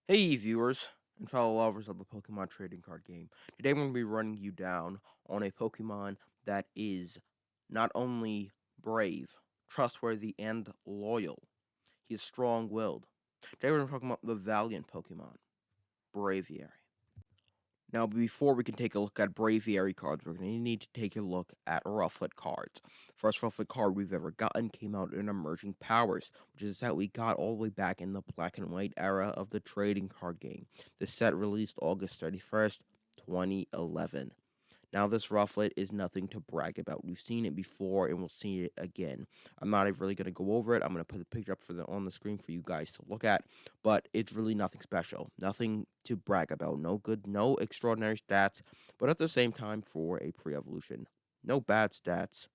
Hey viewers and fellow lovers of the Pokemon trading card game. Today we're going to be running you down on a Pokemon that is not only brave, trustworthy, and loyal. He is strong-willed. Today we're going to talk about the valiant Pokemon, Braviary. Now, before we can take a look at Braviary cards, we're going to need to take a look at Rufflet cards. First Rufflet card we've ever gotten came out in Emerging Powers, which is a set we got all the way back in the black and white era of the trading card game. The set released August 31st, 2011. Now, this Rufflet is nothing to brag about. We've seen it before, and we'll see it again. I'm not really going to go over it. I'm going to put the picture up on the screen for you guys to look at, but it's really nothing special, nothing to brag about. No good, no extraordinary stats, but at the same time, for a pre-evolution, no bad stats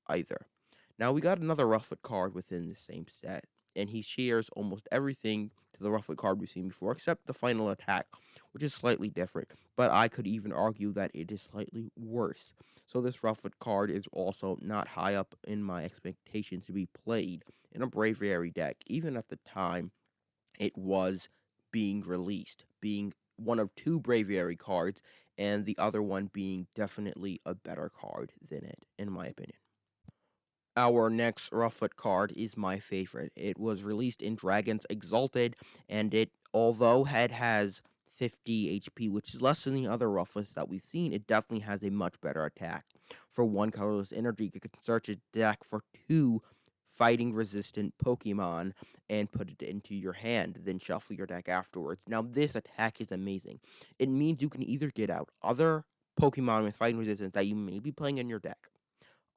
either. Now, we got another Rufflet card within the same set, and he shares almost everything to the Rufflet card we've seen before, except the final attack, which is slightly different, but I could even argue that it is slightly worse. So this Rufflet card is also not high up in my expectations to be played in a Braviary deck, even at the time it was being released, being one of two Braviary cards, and the other one being definitely a better card than it, in my opinion. Our next Rufflet card is my favorite. It was released in Dragons Exalted, and although it has 50 HP, which is less than the other Rufflets that we've seen, it definitely has a much better attack. For one colorless energy, you can search a deck for two fighting resistant Pokemon and put it into your hand, then shuffle your deck afterwards. Now, this attack is amazing. It means you can either get out other Pokemon with fighting resistance that you may be playing in your deck,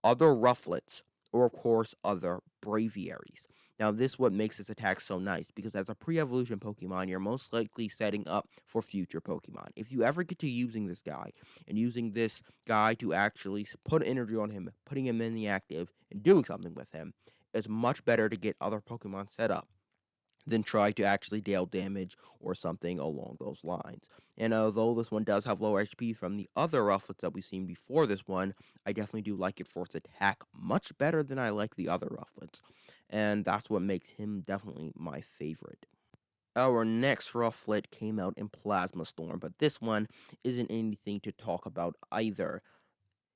other Rufflets, or of course other Braviaries. Now this what makes this attack so nice, because as a pre-evolution Pokemon, you're most likely setting up for future Pokemon. If you ever get to using this guy, and using this guy to actually put energy on him, putting him in the active, and doing something with him, it's much better to get other Pokemon set up than try to actually deal damage or something along those lines. And although this one does have lower HP from the other Rufflets that we've seen before this one, I definitely do like it for its attack much better than I like the other Rufflets. And that's what makes him definitely my favorite. Our next Rufflet came out in Plasma Storm, but this one isn't anything to talk about either.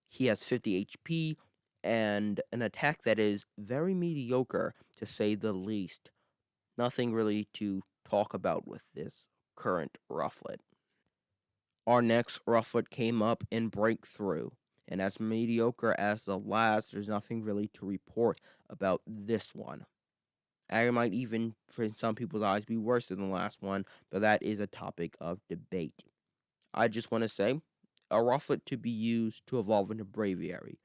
He has 50 HP and an attack that is very mediocre, to say the least. Nothing really to talk about with this current Rufflet. Our next Rufflet came up in Breakthrough, and as mediocre as the last, there's nothing really to report about this one. I might even, for some people's eyes, be worse than the last one, but that is a topic of debate. I just want to say, a Rufflet to be used to evolve into Braviary,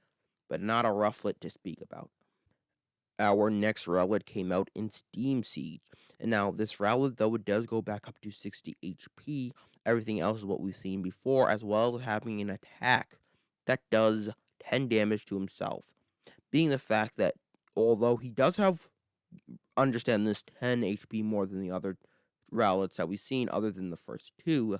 but not a Rufflet to speak about. Our next Rowlet came out in Steam Siege. And now, this Rowlet, though it does go back up to 60 HP, everything else is what we've seen before, as well as having an attack that does 10 damage to himself. Being the fact that, although he does have, understand this, 10 HP more than the other Rowlets that we've seen, other than the first two,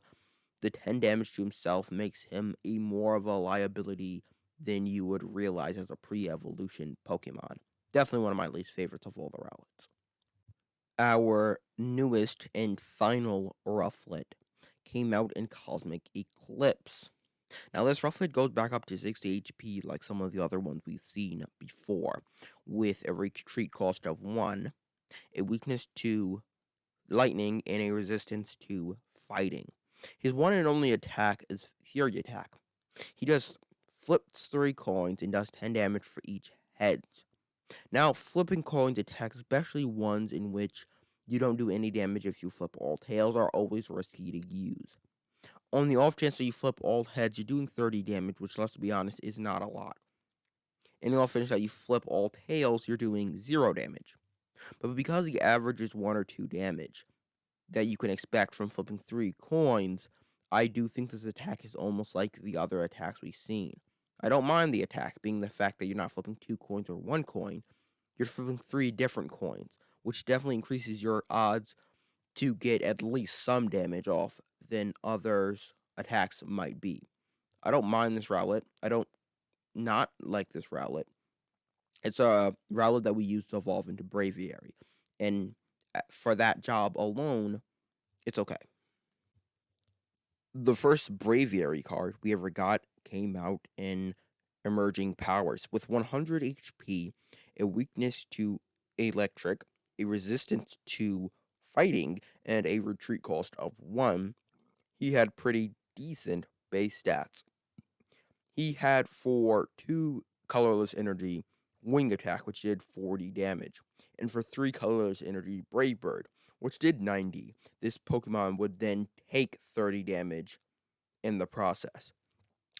the 10 damage to himself makes him a more of a liability than you would realize as a pre-evolution Pokemon. Definitely one of my least favorites of all the Rowlets. Our newest and final Rufflet came out in Cosmic Eclipse. Now, this Rufflet goes back up to 60 HP like some of the other ones we've seen before, with a retreat cost of 1, a weakness to lightning, and a resistance to fighting. His one and only attack is Fury Attack. He just flips 3 coins and does 10 damage for each head. Now, flipping coins attacks, especially ones in which you don't do any damage if you flip all tails, are always risky to use. On the off chance that you flip all heads, you're doing 30 damage, which, let's be honest, is not a lot. In the off chance that you flip all tails, you're doing 0 damage. But because the average is 1 or 2 damage that you can expect from flipping 3 coins, I do think this attack is almost like the other attacks we've seen. I don't mind the attack being the fact that you're not flipping 2 coins or 1 coin, you're flipping 3 different coins, which definitely increases your odds to get at least some damage off than others' attacks might be. I don't mind this Rowlet. I don't not like this Rowlet. It's a Rowlet that we use to evolve into Braviary. And for that job alone, It's okay. The first Braviary card we ever got came out in Emerging Powers with 100 HP, a weakness to electric, a resistance to fighting, and a retreat cost of 1. He had pretty decent base stats. He had for 2 colorless energy wing attack, which did 40 damage, and for 3 colorless energy Brave Bird, which did 90. This Pokemon would then take 30 damage in the process.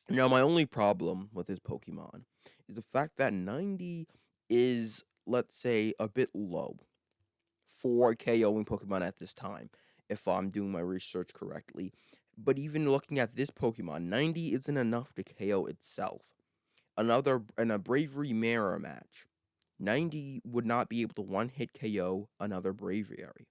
Now, my only problem with this Pokemon is the fact that 90 is, let's say, a bit low for KOing Pokemon at this time, if I'm doing my research correctly. But even looking at this Pokemon, 90 isn't enough to KO itself. In a Bravery mirror match, 90 would not be able to one hit KO another Braviary.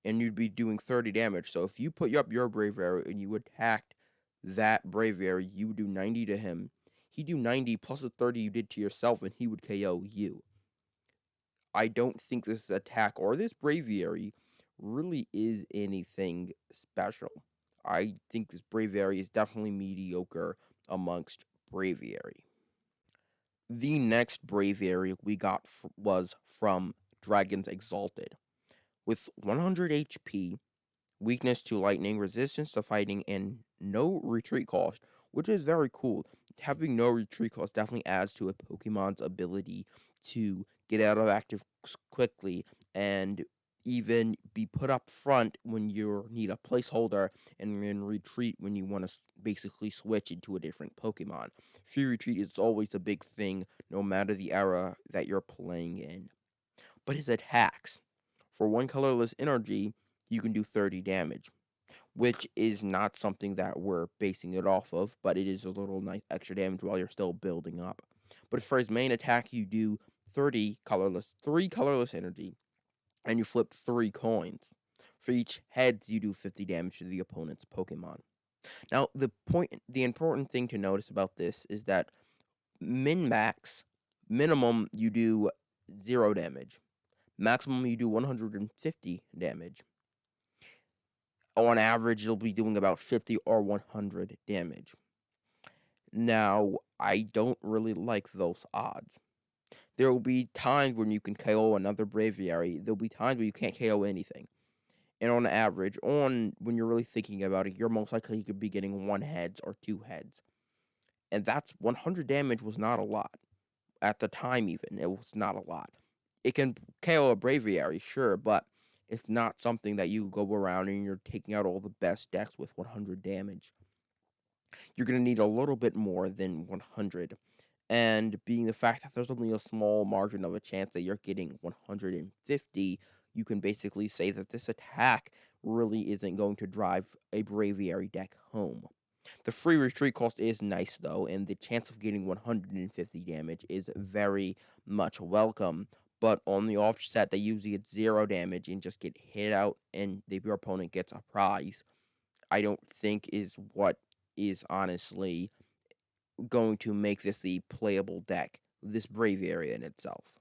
And you'd be doing 30 damage. So if you put up your Braviary and you attacked that Braviary, you would do 90 to him. He'd do 90 plus the 30 you did to yourself, and he would KO you. I don't think this attack or this Braviary really is anything special. I think this Braviary is definitely mediocre amongst Braviary. The next Braviary we got was from Dragons Exalted. With 100 HP, weakness to lightning, resistance to fighting, and no retreat cost, which is very cool. Having no retreat cost definitely adds to a Pokemon's ability to get out of active quickly and even be put up front when you need a placeholder and then retreat when you want to basically switch into a different Pokemon. Free retreat is always a big thing no matter the era that you're playing in. But his attacks, for 1 colorless energy, you can do 30 damage, which is not something that we're basing it off of, but it is a little nice extra damage while you're still building up. But for his main attack, you do 3 colorless energy, and you flip 3 coins. For each head, you do 50 damage to the opponent's Pokemon. Now, the important thing to notice about this is that min-max, minimum you do 0 damage. Maximum you do 150 damage. On average, you'll be doing about 50 or 100 damage. Now, I don't really like those odds. There will be times when you can KO another Braviary. There'll be times where you can't KO anything. And on average, when you're really thinking about it, you're most likely could be getting 1 heads or 2 heads. And that's 100 damage was not a lot. At the time even, it was not a lot. It can KO a Braviary, sure, but it's not something that you go around and you're taking out all the best decks with 100 damage. You're going to need a little bit more than 100. And being the fact that there's only a small margin of a chance that you're getting 150, you can basically say that this attack really isn't going to drive a Braviary deck home. The free retreat cost is nice though, and the chance of getting 150 damage is very much welcome. But on the offset, they usually get 0 damage and just get hit out, and your opponent gets a prize. I don't think is what is honestly going to make this the playable deck, this Braviary in itself.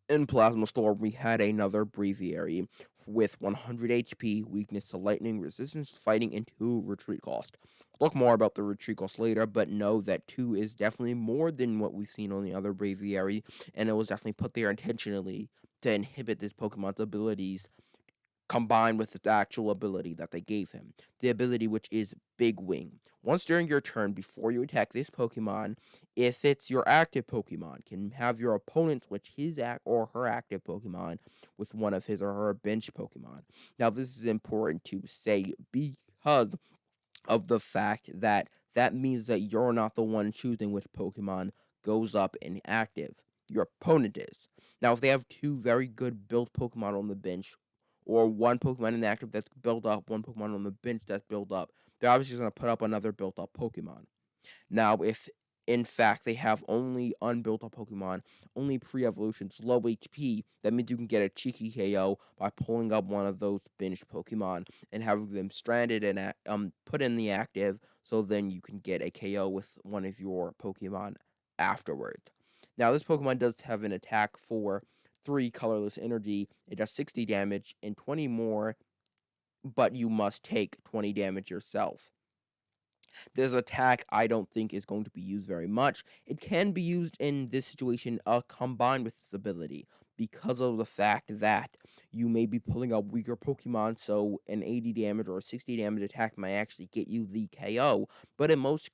In Plasma Storm, we had another Braviary with 100 HP, weakness to lightning, resistance to fighting, and 2 retreat cost. We'll talk more about the retreat cost later, but know that 2 is definitely more than what we've seen on the other Braviary, and it was definitely put there intentionally to inhibit this Pokemon's abilities combined with its actual ability that they gave him. The ability which is Big Wing. Once during your turn, before you attack this Pokemon, if it's your active Pokemon, can have your opponent switch his or her active Pokemon with one of his or her bench Pokemon. Now, this is important to say because of the fact that that means that you're not the one choosing which Pokemon goes up in active. Your opponent is. Now, if they have 2 very good built Pokemon on the bench, or 1 Pokemon in active that's built up, 1 Pokemon on the bench that's built up, they're obviously going to put up another built up Pokemon. Now, if in fact they have only unbuilt up Pokemon, only pre-evolutions, low HP, that means you can get a cheeky KO by pulling up one of those bench Pokemon and having them stranded and put in the active, so then you can get a KO with one of your Pokemon afterward. Now, this Pokemon does have an attack for 3 colorless energy. It does 60 damage and 20 more but you must take 20 damage yourself. This attack I don't think is going to be used very much. It can be used in this situation combined with this ability because of the fact that you may be pulling up weaker Pokemon, so an 80 damage or a 60 damage attack may actually get you the KO, but in most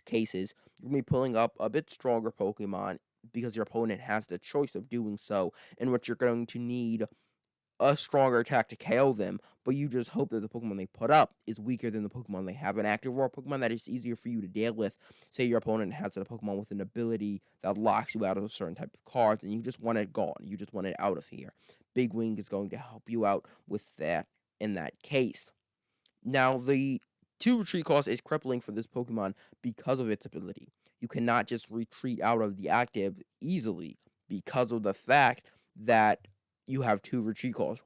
cases, you're going to be pulling up a bit stronger Pokemon because your opponent has the choice of doing so, in which you're going to need a stronger attack to KO them, but you just hope that the Pokemon they put up is weaker than the Pokemon they have an active, or a Pokemon that is easier for you to deal with. Say your opponent has a Pokemon with an ability that locks you out of a certain type of card, and you just want it gone. You just want it out of here. Big Wing is going to help you out with that in that case. Now, the 2 retreat cost is crippling for this Pokemon because of its ability. You cannot just retreat out of the active easily because of the fact that you have 2 retreat costs.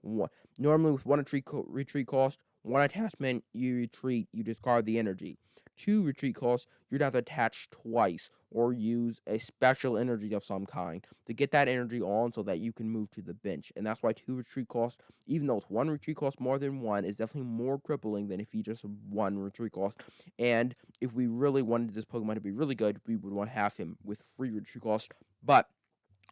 Normally, with 1 retreat cost, 1 attachment, you retreat, you discard the energy. 2 retreat costs, you'd have to attach twice or use a special energy of some kind to get that energy on so that you can move to the bench. And that's why 2 retreat costs, even though it's 1 retreat cost more than 1, is definitely more crippling than if you just 1 retreat cost. And if we really wanted this Pokemon to be really good, we would want to have him with 3 retreat cost. But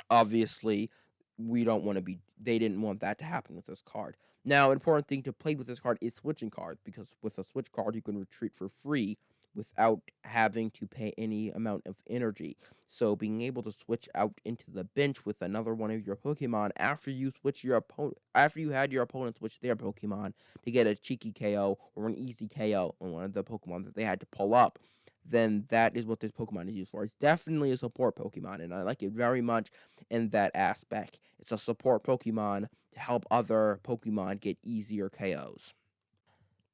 obviously, they didn't want that to happen with this card. Now, an important thing to play with this card is switching cards, because with a switch card, you can retreat for free without having to pay any amount of energy. So being able to switch out into the bench with another one of your Pokemon after you had your opponent switch their Pokemon to get a cheeky KO or an easy KO on one of the Pokemon that they had to pull up, then that is what this Pokemon is used for. It's definitely a support Pokemon, and I like it very much in that aspect. It's a support Pokemon to help other Pokemon get easier KOs.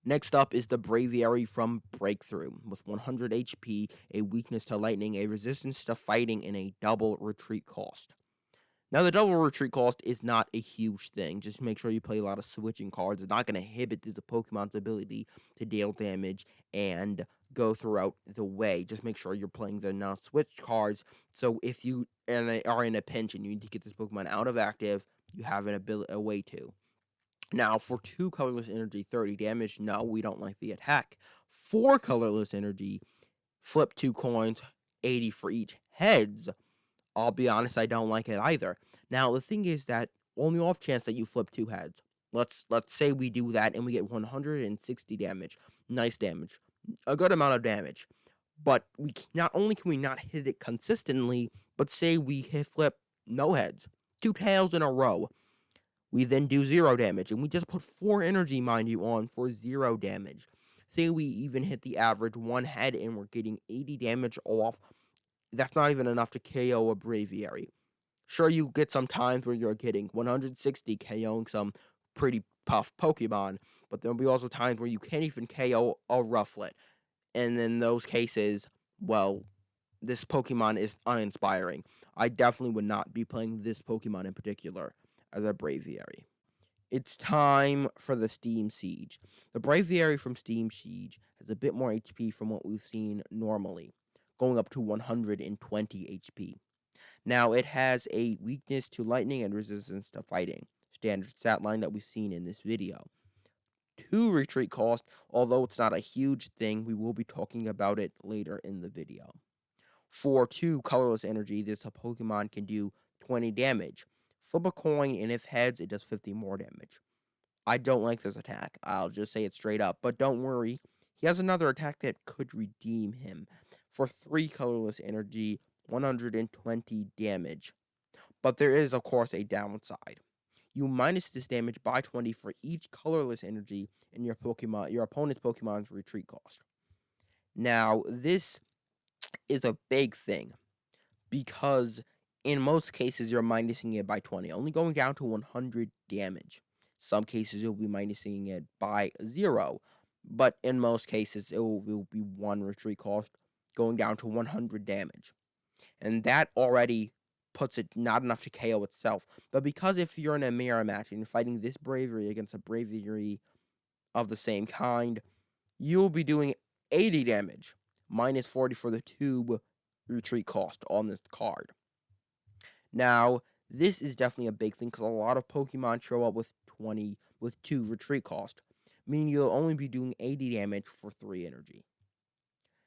Next up is the Braviary from Breakthrough. With 100 HP, a weakness to lightning, a resistance to fighting, and a double retreat cost. Now, the double retreat cost is not a huge thing. Just make sure you play a lot of switching cards. It's not going to inhibit the Pokemon's ability to deal damage and go throughout the way. Just make sure you're playing the non-switch cards. So if you are in a pinch and you need to get this Pokemon out of active, you have a way to. Now, for 2 colorless energy, 30 damage, no, we don't like the attack. 4 colorless energy, flip 2 coins, 80 for each heads. I'll be honest, I don't like it either. Now, the thing is that on the off chance that you flip 2 heads, let's say we do that and we get 160 damage. Nice damage. A good amount of damage. But not only can we not hit it consistently, but say we hit flip no heads, 2 tails in a row. We then do 0 damage, and we just put 4 energy, mind you, on for 0 damage. Say we even hit the average 1 head and we're getting 80 damage off. That's not even enough to KO a Braviary. Sure, you get some times where you're getting 160 KOing some pretty tough Pokemon, but there'll be also times where you can't even KO a Ruffle. And in those cases, well, this Pokemon is uninspiring. I definitely would not be playing this Pokemon in particular as a Braviary. It's time for the Steam Siege. The Braviary from Steam Siege has a bit more HP from what we've seen normally, going up to 120 HP. Now, it has a weakness to lightning and resistance to fighting, standard stat line that we've seen in this video. 2 retreat cost, although it's not a huge thing, we will be talking about it later in the video. For 2 colorless energy, this Pokemon can do 20 damage. Flip a coin, and if heads, it does 50 more damage. I don't like this attack. I'll just say it straight up. But don't worry, he has another attack that could redeem him. For 3 colorless energy, 120 damage. But there is, of course, a downside. You minus this damage by 20 for each colorless energy in your opponent's Pokemon's retreat cost. Now, this is a big thing, because in most cases you're minusing it by 20, only going down to 100 damage. Some cases you'll be minusing it by 0, but in most cases it will be 1 retreat cost, going down to 100 damage. And that already puts it not enough to KO itself. But because if you're in a mirror match and you're fighting this Bravery against a Bravery of the same kind, you'll be doing 80 damage, minus 40 for the 2 retreat cost on this card. Now, this is definitely a big thing because a lot of Pokemon show up with 2 retreat cost, meaning you'll only be doing 80 damage for 3 energy.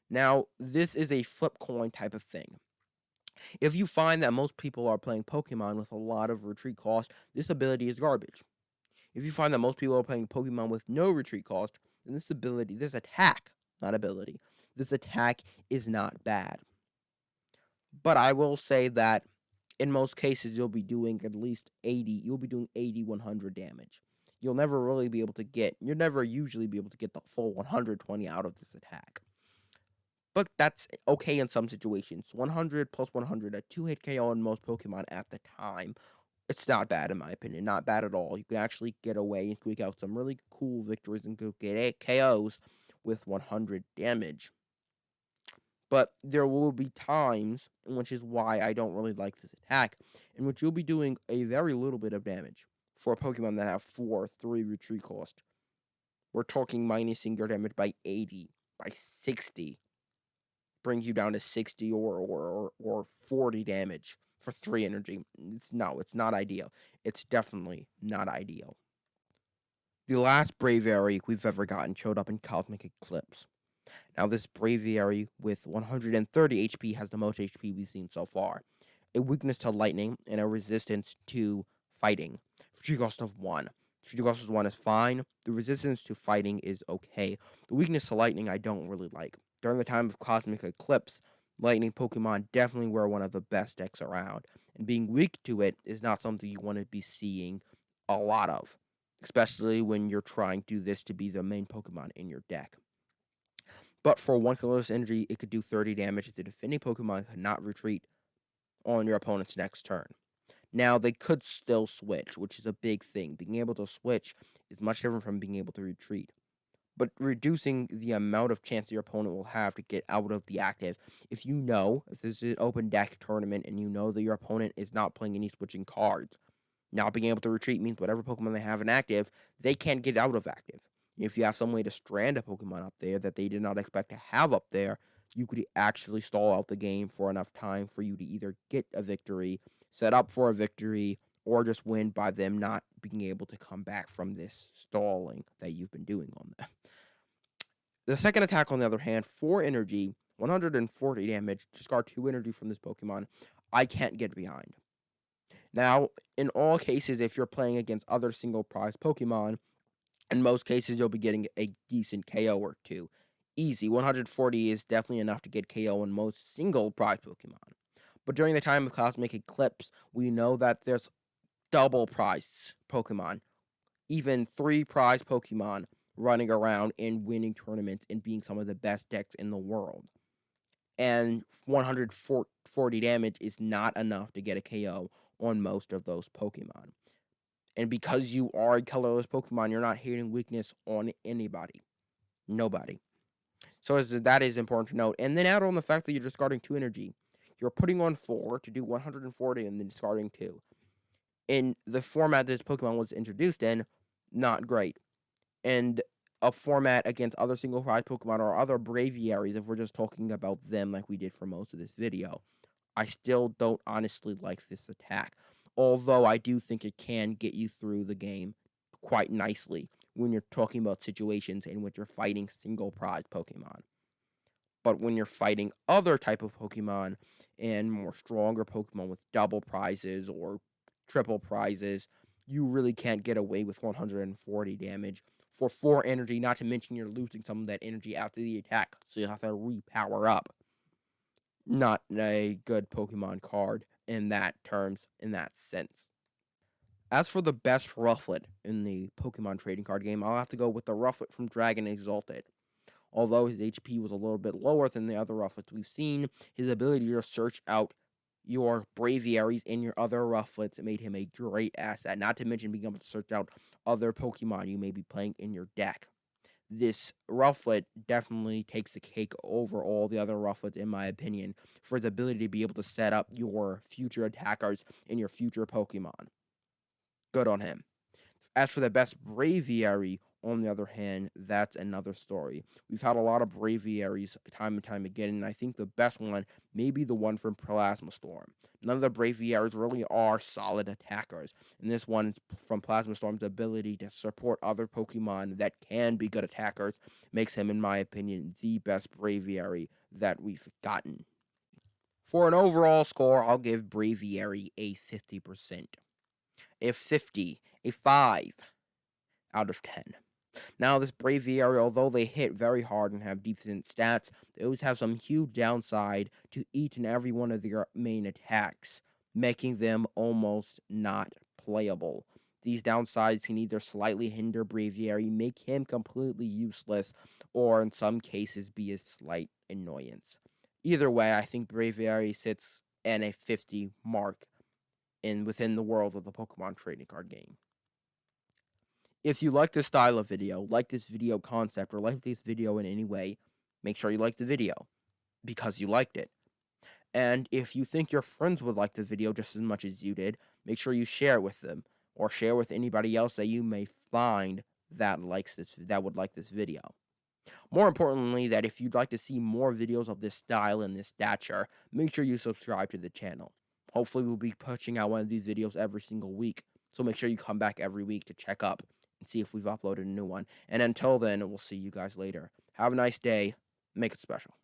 Now, this is a flip coin type of thing. If you find that most people are playing Pokemon with a lot of retreat cost, this ability is garbage. If you find that most people are playing Pokemon with no retreat cost, then this attack, not ability, this attack is not bad. But I will say that in most cases, you'll be doing at least 80, 100 damage. You'll never usually be able to get the full 120 out of this attack. But that's okay in some situations. 100 plus 100, a 2-hit KO on most Pokemon at the time. It's not bad in my opinion, not bad at all. You can actually get away and squeak out some really cool victories and go get 8 KOs with 100 damage. But there will be times, which is why I don't really like this attack, in which you'll be doing a very little bit of damage for a Pokemon that have 4/3 retreat cost. We're talking minusing your damage by 80, by 60, brings you down to 60 or 40 damage for 3 energy. It's not ideal. It's definitely not ideal. The last Braviary we've ever gotten showed up in Cosmic Eclipse. Now, this Braviary with 130 HP has the most HP we've seen so far. A weakness to lightning and a resistance to fighting. Retreat cost of 1. Retreat cost of 1 is fine. The resistance to fighting is okay. The weakness to lightning I don't really like. During the time of Cosmic Eclipse, lightning Pokemon definitely were one of the best decks around. And being weak to it is not something you want to be seeing a lot of. Especially when you're trying to do this to be the main Pokemon in your deck. But for 1 colorless energy, it could do 30 damage. The defending Pokemon could not retreat on your opponent's next turn. Now, they could still switch, which is a big thing. Being able to switch is much different from being able to retreat. But reducing the amount of chance your opponent will have to get out of the active. If this is an open deck tournament and you know that your opponent is not playing any switching cards, not being able to retreat means whatever Pokemon they have in active, they can't get out of active. If you have some way to strand a Pokemon up there that they did not expect to have up there, you could actually stall out the game for enough time for you to either get a victory, set up for a victory, or just win by them not being able to come back from this stalling that you've been doing on them. The second attack, on the other hand, 4 energy, 140 damage, discard 2 energy from this Pokemon, I can't get behind. Now, in all cases, if you're playing against other single prize Pokemon, in most cases, you'll be getting a decent KO or 2. Easy. 140 is definitely enough to get KO in most single prize Pokemon. But during the time of Cosmic Eclipse, we know that there's double prized Pokemon, even 3 prize Pokemon running around and winning tournaments and being some of the best decks in the world. And 140 damage is not enough to get a KO on most of those Pokemon. And because you are a colorless Pokemon, you're not hitting weakness on anybody. Nobody. So that is important to note. And then add on the fact that you're discarding 2 energy. You're putting on 4 to do 140 and then discarding 2. In the format this Pokemon was introduced in, not great. And a format against other single prize Pokemon or other Braviaries, if we're just talking about them like we did for most of this video, I still don't honestly like this attack. Although I do think it can get you through the game quite nicely when you're talking about situations in which you're fighting single prize Pokemon. But when you're fighting other type of Pokemon and more stronger Pokemon with double prizes or triple prizes, you really can't get away with 140 damage for 4 energy, not to mention you're losing some of that energy after the attack, so you have to repower up. Not a good Pokemon card in that sense. As for the best Rufflet in the Pokemon trading card game, I'll have to go with the Rufflet from Dragon Exalted. Although his HP was a little bit lower than the other Rufflets we've seen, his ability to search out your Braviaries and your other Rufflets made him a great asset, not to mention being able to search out other Pokemon you may be playing in your deck. This Rufflet definitely takes the cake over all the other Rufflets, in my opinion, for its ability to be able to set up your future attackers and your future Pokemon. Good on him. As for the best Braviary, on the other hand, that's another story. We've had a lot of Braviaries time and time again, and I think the best one may be the one from Plasma Storm. None of the Braviaries really are solid attackers, and this one from Plasma Storm's ability to support other Pokemon that can be good attackers makes him, in my opinion, the best Braviary that we've gotten. For an overall score, I'll give Braviary a 50%. A 50, a 5 out of 10. Now, this Braviary, although they hit very hard and have decent stats, they always have some huge downside to each and every one of their main attacks, making them almost not playable. These downsides can either slightly hinder Braviary, make him completely useless, or in some cases be a slight annoyance. Either way, I think Braviary sits in a 50 mark within the world of the Pokemon trading card game. If you like this style of video, like this video concept, or like this video in any way, make sure you like the video because you liked it. And if you think your friends would like the video just as much as you did, make sure you share it with them or share with anybody else that you may find that would like this video. More importantly, that if you'd like to see more videos of this style and this stature, make sure you subscribe to the channel. Hopefully we'll be pushing out one of these videos every single week, so make sure you come back every week to check up and see if we've uploaded a new one. And until then, we'll see you guys later. Have a nice day. Make it special.